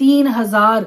3000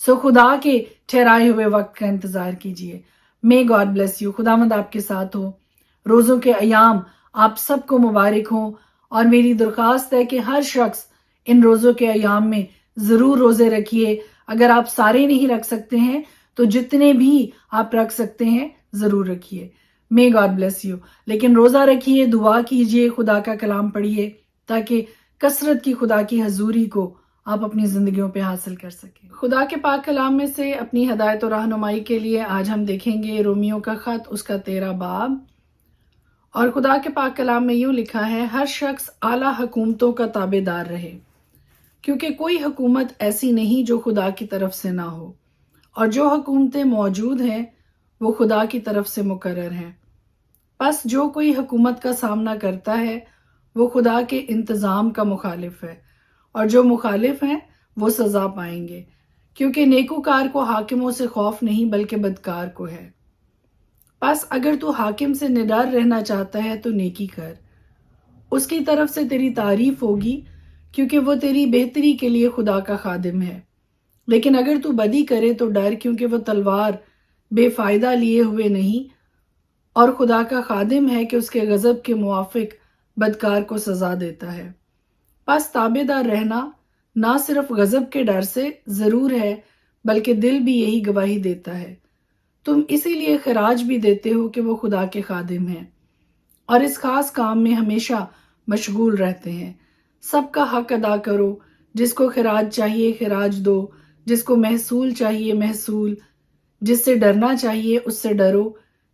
سو خدا کے ٹھہرائے ہوئے وقت کا انتظار کیجیے. May God bless you. خداوند آپ کے ساتھ ہو. روزوں کے ایام آپ سب کو مبارک ہوں، اور میری درخواست ہے کہ ہر شخص ان روزوں کے ایام میں ضرور روزے رکھیے. اگر آپ سارے نہیں رکھ سکتے ہیں تو جتنے بھی آپ رکھ سکتے ہیں ضرور رکھیے. May God bless you. لیکن روزہ رکھیے، دعا کیجیے، خدا کا کلام پڑھیے، تاکہ کثرت کی خدا کی حضوری کو آپ اپنی زندگیوں پہ حاصل کر سکیں. خدا کے پاک کلام میں سے اپنی ہدایت و رہنمائی کے لیے آج ہم دیکھیں گے رومیوں کا خط، اس کا 13 باب. اور خدا کے پاک کلام میں یوں لکھا ہے: ہر شخص اعلیٰ حکومتوں کا تابع دار رہے، کیونکہ کوئی حکومت ایسی نہیں جو خدا کی طرف سے نہ ہو، اور جو حکومتیں موجود ہیں وہ خدا کی طرف سے مقرر ہیں. پس جو کوئی حکومت کا سامنا کرتا ہے وہ خدا کے انتظام کا مخالف ہے، اور جو مخالف ہیں وہ سزا پائیں گے، کیونکہ نیکوکار کو حاکموں سے خوف نہیں بلکہ بدکار کو ہے. پس اگر تو حاکم سے نڈر رہنا چاہتا ہے تو نیکی کر، اس کی طرف سے تیری تعریف ہوگی، کیونکہ وہ تیری بہتری کے لیے خدا کا خادم ہے. لیکن اگر تو بدی کرے تو ڈر، کیونکہ وہ تلوار بے فائدہ لیے ہوئے نہیں، اور خدا کا خادم ہے کہ اس کے غضب کے موافق بدکار کو سزا دیتا ہے. پس تابع دار رہنا نہ صرف غضب کے ڈر سے ضرور ہے، بلکہ دل بھی یہی گواہی دیتا ہے. تم اسی لیے خراج بھی دیتے ہو کہ وہ خدا کے خادم ہیں، اور اس خاص کام میں ہمیشہ مشغول رہتے ہیں. سب کا حق ادا کرو، جس کو خراج چاہیے خراج دو، جس کو محصول چاہیے محصول، جس سے ڈرنا چاہیے اس سے ڈرو،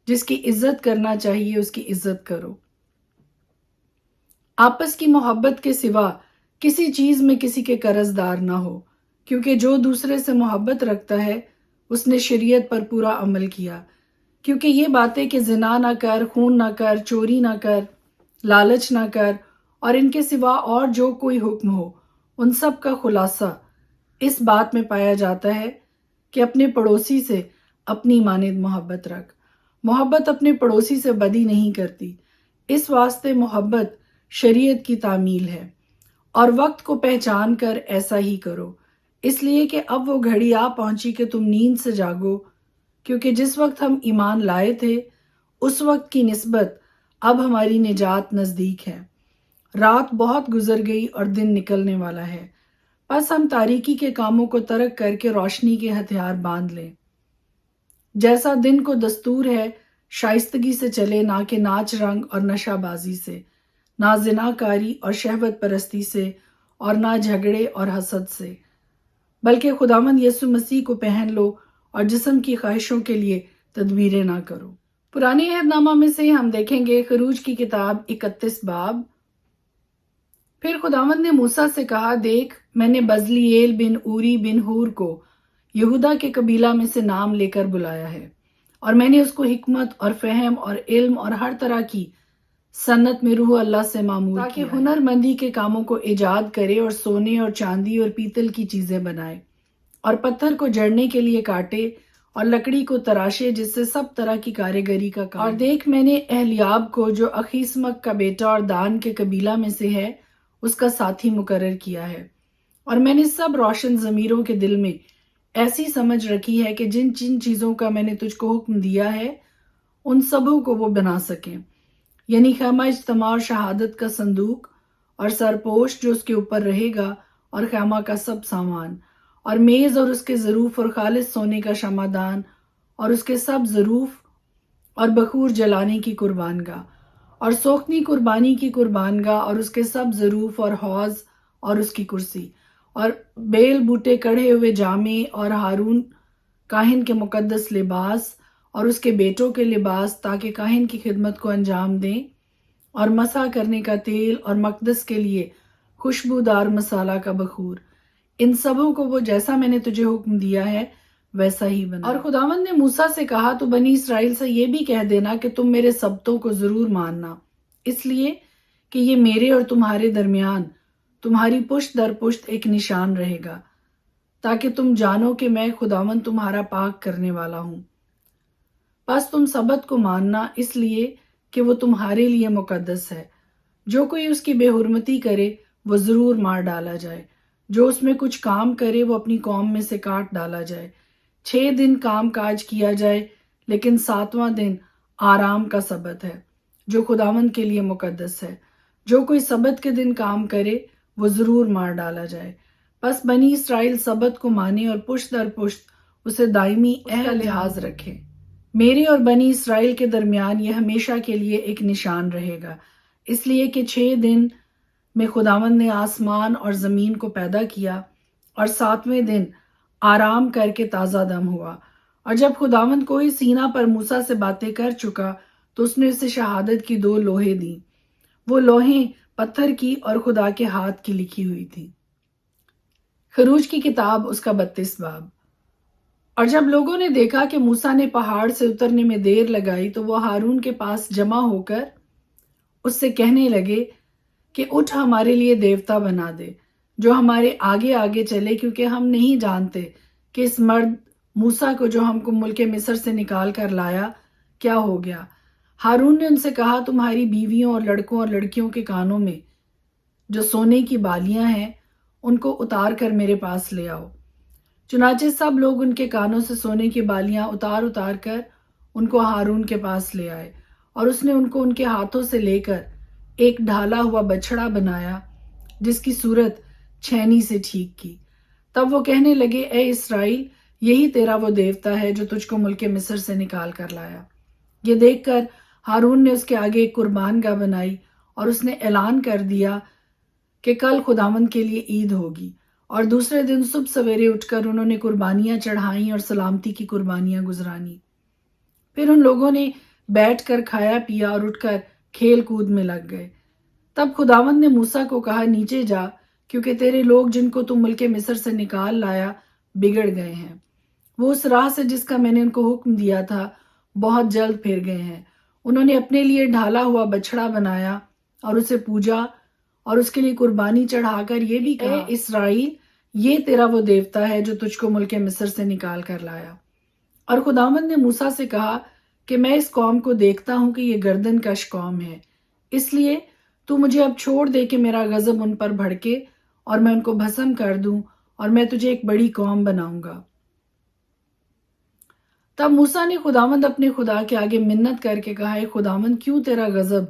جس کی عزت کرنا چاہیے اس کی عزت کرو. آپس کی محبت کے سوا کسی چیز میں کسی کے قرض دار نہ ہو، کیونکہ جو دوسرے سے محبت رکھتا ہے اس نے شریعت پر پورا عمل کیا. کیونکہ یہ باتیں کہ زنا نہ کر، خون نہ کر، چوری نہ کر، لالچ نہ کر، اور ان کے سوا اور جو کوئی حکم ہو، ان سب کا خلاصہ اس بات میں پایا جاتا ہے کہ اپنے پڑوسی سے اپنی مانند محبت رکھ. محبت اپنے پڑوسی سے بدی نہیں کرتی، اس واسطے محبت شریعت کی تعمیل ہے. اور وقت کو پہچان کر ایسا ہی کرو، اس لیے کہ اب وہ گھڑی آ پہنچی کہ تم نیند سے جاگو. کیونکہ جس وقت ہم ایمان لائے تھے اس وقت کی نسبت اب ہماری نجات نزدیک ہے. رات بہت گزر گئی اور دن نکلنے والا ہے. پس ہم تاریکی کے کاموں کو ترک کر کے روشنی کے ہتھیار باندھ لیں. جیسا دن کو دستور ہے شائستگی سے چلے، نہ کہ ناچ رنگ اور نشہ بازی سے، نہ زنا کاری اور شہوت پرستی سے، اور نہ جھگڑے اور حسد سے، بلکہ خداوند یسوع مسیح کو پہن لو اور جسم کی خواہشوں کے لیے تدبیریں نہ کرو. پرانے عہد نامہ میں سے ہم دیکھیں گے خروج کی کتاب 31 باب. پھر خداوند نے موسیٰ سے کہا: دیکھ، میں نے بزلییل بن اوری بن ہور کو یہودا کے قبیلہ میں سے نام لے کر بلایا ہے، اور میں نے اس کو حکمت اور فہم اور علم اور ہر طرح کی سنت میں روح اللہ سے معمور کیا، تاکہ ہنر مندی کے کاموں کو ایجاد کرے، اور سونے اور چاندی اور پیتل کی چیزیں بنائے، اور پتھر کو جڑنے کے لیے کاٹے، اور لکڑی کو تراشے، جس سے سب طرح کی کاریگری کا کام. اور دیکھ، میں نے اہلیاب کو، جو اخیسمک کا بیٹا اور دان کے قبیلہ میں سے ہے، اس کا ساتھی مقرر کیا ہے. اور میں نے سب روشن ضمیروں کے دل میں ایسی سمجھ رکھی ہے کہ جن جن چیزوں کا میں نے تجھ کو حکم دیا ہے ان سبوں کو وہ بنا سکیں، یعنی خیمہ اجتماع اور شہادت کا صندوق، اور سرپوش جو اس کے اوپر رہے گا، اور خیمہ کا سب سامان، اور میز اور اس کے ظروف، اور خالص سونے کا شمعدان اور اس کے سب ظروف، اور بخور جلانے کی قربانگاہ، اور سوختنی قربانی کی قربانگاہ اور اس کے سب ظروف، اور حوض اور اس کی کرسی، اور بیل بوٹے کڑھے ہوئے جامے، اور ہارون کاہن کے مقدس لباس اور اس کے بیٹوں کے لباس، تاکہ کاہن کی خدمت کو انجام دیں، اور مسح کرنے کا تیل، اور مقدس کے لیے خوشبودار مسالہ کا بخور. ان سبوں کو وہ جیسا میں نے تجھے حکم دیا ہے ویسا ہی بنا. اور خداوند نے موسیٰ سے کہا: تو بنی اسرائیل سے یہ بھی کہہ دینا کہ تم میرے سبتوں کو ضرور ماننا، اس لیے کہ یہ میرے اور تمہارے درمیان تمہاری پشت در پشت ایک نشان رہے گا، تاکہ تم جانو کہ میں خداوند تمہارا پاک کرنے والا ہوں. پس تم سبت کو ماننا، اس لیے کہ وہ تمہارے لیے مقدس ہے. جو کوئی اس کی بے حرمتی کرے وہ ضرور مار ڈالا جائے. جو اس میں کچھ کام کرے وہ اپنی قوم میں سے کاٹ ڈالا جائے۔ 6 دن کام کاج کیا جائے، لیکن 7واں دن آرام کا سبت ہے جو خداوند کے لیے مقدس ہے۔ جو کوئی سبت کے دن کام کرے وہ ضرور مار ڈالا جائے۔ پس بنی اسرائیل سبت کو مانے اور پشت در پشت اسے دائمی لحاظ رکھے۔ میرے اور بنی اسرائیل کے درمیان یہ ہمیشہ کے لیے ایک نشان رہے گا، اس لیے کہ 6 دن میں خداوند نے آسمان اور زمین کو پیدا کیا اور 7ویں دن آرام کر کے تازہ دم ہوا۔ اور جب خداوند کوئی سینا پر موسیٰ سے باتیں کر چکا تو اس نے اسے شہادت کی 2 لوحیں دیں۔ وہ لوحیں پتھر کی اور خدا کے ہاتھ کی لکھی ہوئی تھی۔ خروج کی کتاب اس کا 32 باب۔ اور جب لوگوں نے دیکھا کہ موسیٰ نے پہاڑ سے اترنے میں دیر لگائی تو وہ ہارون کے پاس جمع ہو کر اس سے کہنے لگے کہ اٹھ ہمارے لیے دیوتا بنا دے جو ہمارے آگے آگے چلے، کیونکہ ہم نہیں جانتے کہ اس مرد موسیٰ کو جو ہم کو ملک مصر سے نکال کر لایا کیا ہو گیا۔ ہارون نے ان سے کہا، تمہاری بیویوں اور لڑکوں اور لڑکیوں کے کانوں میں جو سونے کی بالیاں ہیں ان کو اتار کر میرے پاس لے آؤ۔ چنانچہ سب لوگ ان کے کانوں سے سونے کی بالیاں اتار اتار کر ان کو ہارون کے پاس لے آئے، اور اس نے ان کو ان کے ہاتھوں سے لے کر ایک ڈھالا ہوا بچڑا بنایا جس کی صورت چھینی سے ٹھیک کی۔ تب وہ کہنے لگے، اے اسرائیل، یہی تیرا وہ دیوتا ہے جو تجھ کو ملک مصر سے نکال کر لایا۔ یہ دیکھ کر ہارون نے اس کے آگے ایک قربان گاہ بنائی، اور اس نے اعلان کر دیا کہ کل خداوند کے لیے عید ہوگی۔ اور دوسرے دن صبح سویرے اٹھ کر انہوں نے قربانیاں چڑھائیں اور سلامتی کی قربانیاں گزرانی۔ پھر ان لوگوں نے بیٹھ کر کھایا پیا اور اٹھ کر کھیل کود میں لگ گئے۔ تب خداوند نے موسیٰ کو کہا، نیچے جا، کیونکہ تیرے لوگ جن کو تم ملک مصر سے نکال لایا بگڑ گئے ہیں۔ وہ اس راہ سے جس کا میں نے ان کو حکم دیا تھا بہت جلد پھر گئے ہیں۔ انہوں نے اپنے لیے ڈھالا ہوا بچڑا بنایا اور اسے پوجا اور اس کے لیے قربانی چڑھا کر یہ بھی کہا، اے اسرائیل، یہ تیرا وہ دیوتا ہے جو تجھ کو ملک مصر سے نکال کر لایا۔ اور خداوند نے موسیٰ سے کہا کہ میں اس قوم کو دیکھتا ہوں کہ یہ گردن کش قوم ہے، اس لیے تو مجھے اب چھوڑ دے کہ میرا غضب ان پر بھڑکے اور میں ان کو بھسم کر دوں، اور میں تجھے ایک بڑی قوم بناؤں گا۔ تب موسیٰ نے خداوند اپنے خدا کے آگے منت کر کے کہا، اے خداوند، کیوں تیرا غضب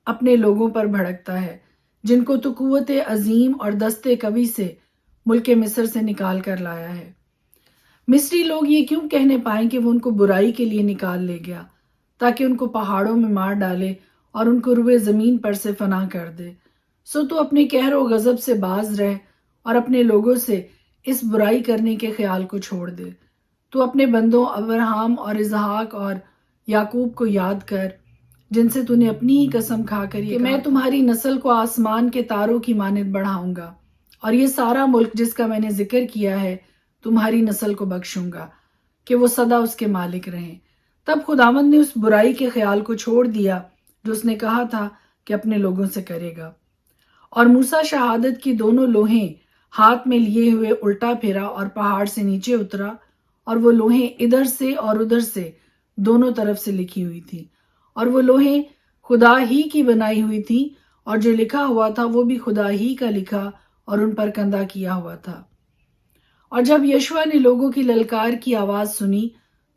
اپنے لوگوں پر بھڑکتا ہے جن کو تو قوت عظیم اور دست قوی سے ملک مصر سے نکال کر لایا ہے؟ مصری لوگ یہ کیوں کہنے پائیں کہ وہ ان کو برائی کے لیے نکال لے گیا، تاکہ ان کو پہاڑوں میں مار ڈالے اور ان کو روئے زمین پر سے فنا کر دے۔ سو تو اپنے قہر و غضب سے باز رہ اور اپنے لوگوں سے اس برائی کرنے کے خیال کو چھوڑ دے۔ تو اپنے بندوں ابراہم اور اسحاق اور یعقوب کو یاد کر، جن سے تو نے اپنی ہی قسم کھا کر کہ میں تمہاری نسل کو آسمان کے تاروں کی مانند بڑھاؤں گا، اور یہ سارا ملک جس کا میں نے ذکر کیا ہے تمہاری نسل کو بخشوں گا کہ وہ سدا اس کے مالک رہیں۔ تب خداوند نے اس برائی کے خیال کو چھوڑ دیا جو اس نے کہا تھا کہ اپنے لوگوں سے کرے گا۔ اور موسیٰ شہادت کی 2 لوحیں ہاتھ میں لیے ہوئے الٹا پھرا اور پہاڑ سے نیچے اترا، اور وہ لوحیں ادھر سے اور ادھر سے دونوں طرف سے لکھی ہوئی تھی، اور وہ لوحیں خدا ہی کی بنائی ہوئی تھی، اور جو لکھا ہوا تھا وہ بھی خدا ہی کا لکھا اور ان پر کندہ کیا ہوا تھا۔ اور جب یشوع نے لوگوں کی للکار کی آواز سنی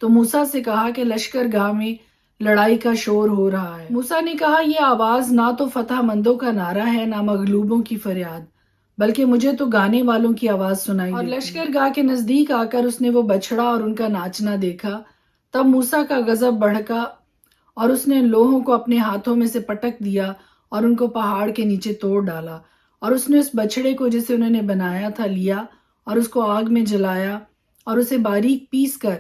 تو موسیٰ سے کہا کہ لشکر گاہ میں لڑائی کا شور ہو رہا ہے۔ موسیٰ نے کہا، یہ آواز نہ تو فتح مندوں کا نعرہ ہے نہ مغلوبوں کی فریاد، بلکہ مجھے تو گانے والوں کی آواز سنائی دیتی ہے۔ اور لشکر گاہ کے نزدیک آ کر اس نے وہ بچڑا اور ان کا ناچنا دیکھا۔ تب موسیٰ کا غضب بھڑکا اور اس نے ان لوہوں کو اپنے ہاتھوں میں سے پٹک دیا اور ان کو پہاڑ کے نیچے توڑ ڈالا۔ اور اس نے اس بچڑے کو جسے انہوں نے بنایا تھا لیا اور اس کو آگ میں جلایا اور اسے باریک پیس کر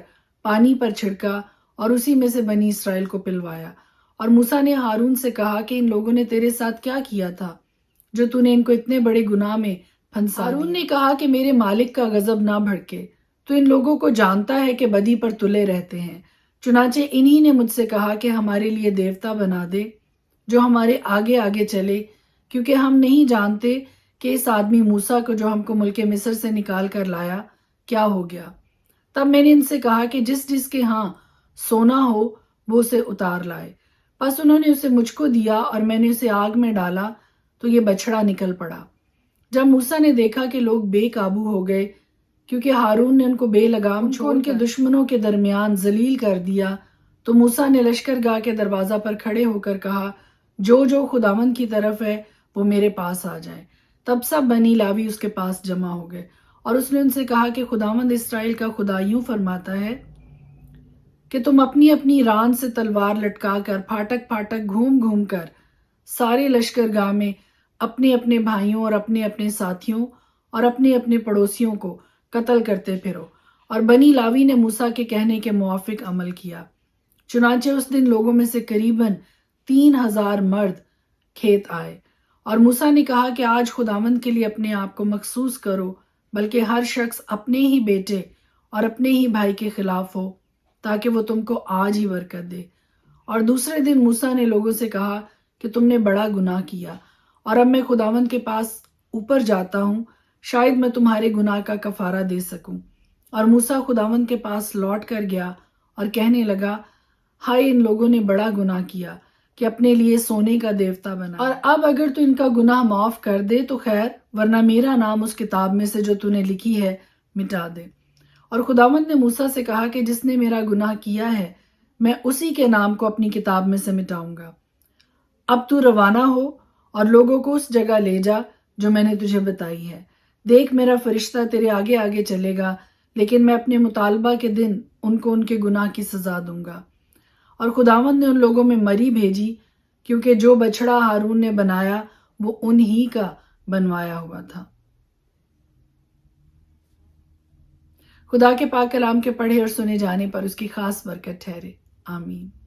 پانی پر چھڑکا اور اسی میں سے بنی اسرائیل کو پلوایا۔ اور موسیٰ نے ہارون سے کہا کہ ان لوگوں نے تیرے ساتھ کیا کیا تھا جو تو نے ان کو اتنے بڑے گناہ میں پھنسا دیا؟ ہارون نے کہا کہ میرے مالک کا غضب نہ بھڑکے، تو ان لوگوں کو جانتا ہے کہ بدی پر تلے رہتے ہیں۔ چنانچہ انہی نے مجھ سے کہا کہ ہمارے لیے دیوتا بنا دے جو ہمارے آگے آگے چلے، کیونکہ ہم نہیں جانتے کہ اس آدمی موسیٰ کو جو ہم کو ملک مصر سے نکال کر لایا کیا ہو گیا۔ تب میں نے ان سے کہا کہ جس جس کے ہاں سونا ہو وہ اسے اتار لائے۔ پس انہوں نے اسے مجھ کو دیا اور میں نے اسے آگ میں ڈالا تو یہ بچڑا نکل پڑا۔ جب موسیٰ نے دیکھا کہ لوگ بے قابو ہو گئے کیونکہ ہارون نے ان کو بے لگام چھوڑ ان کے دشمنوں کے درمیان ذلیل کر دیا، تو موسیٰ نے لشکرگاہ کے دروازہ پر کھڑے ہو کر کہا، جو جو خداوند کی طرف ہے وہ میرے پاس آ جائے۔ تب سب بنی لاوی اس کے پاس جمع ہو گئے، اور اس نے ان سے کہا کہ خداوند اسرائیل کا خدا یوں فرماتا ہے کہ تم اپنی اپنی ران سے تلوار لٹکا کر پھاٹک پھاٹک گھوم گھوم کر سارے لشکرگاہ میں اپنے اپنے بھائیوں اور اپنے اپنے ساتھیوں اور اپنے اپنے پڑوسیوں کو قتل کرتے پھرو۔ اور بنی لاوی نے موسیٰ کے کہنے کے موافق عمل کیا۔ چنانچہ اس دن لوگوں میں سے قریباً 3000 مرد کھیت آئے، اور موسیٰ نے کہا کہ آج خداوند کے لیے اپنے آپ کو مخصوص کرو، بلکہ ہر شخص اپنے ہی بیٹے اور اپنے ہی بھائی کے خلاف ہو، تاکہ وہ تم کو آج ہی برکت دے۔ اور دوسرے دن موسیٰ نے لوگوں سے کہا کہ تم نے بڑا گناہ کیا، اور اب میں خداوند کے پاس اوپر جاتا ہوں، شاید میں تمہارے گناہ کا کفارہ دے سکوں۔ اور موسیٰ خداوند کے پاس لوٹ کر گیا اور کہنے لگا، ہائے، ان لوگوں نے بڑا گناہ کیا کہ اپنے لیے سونے کا دیوتا بنا، اور اب اگر تو ان کا گناہ معاف کر دے تو خیر، ورنہ میرا نام اس کتاب میں سے جو تو نے لکھی ہے مٹا دے۔ اور خداوند نے موسیٰ سے کہا کہ جس نے میرا گناہ کیا ہے میں اسی کے نام کو اپنی کتاب میں سے مٹاؤں گا۔ اب تو روانہ ہو اور لوگوں کو اس جگہ لے جا جو میں نے تجھے بتائی ہے۔ دیکھ، میرا فرشتہ تیرے آگے آگے چلے گا، لیکن میں اپنے مطالبہ کے دن ان کو ان کے گناہ کی سزا دوں گا۔ اور خداوند نے ان لوگوں میں مری بھیجی، کیونکہ جو بچڑا ہارون نے بنایا وہ انہی کا بنوایا ہوا تھا۔ خدا کے پاک کلام کے پڑھے اور سنے جانے پر اس کی خاص برکت ٹھہرے، آمین۔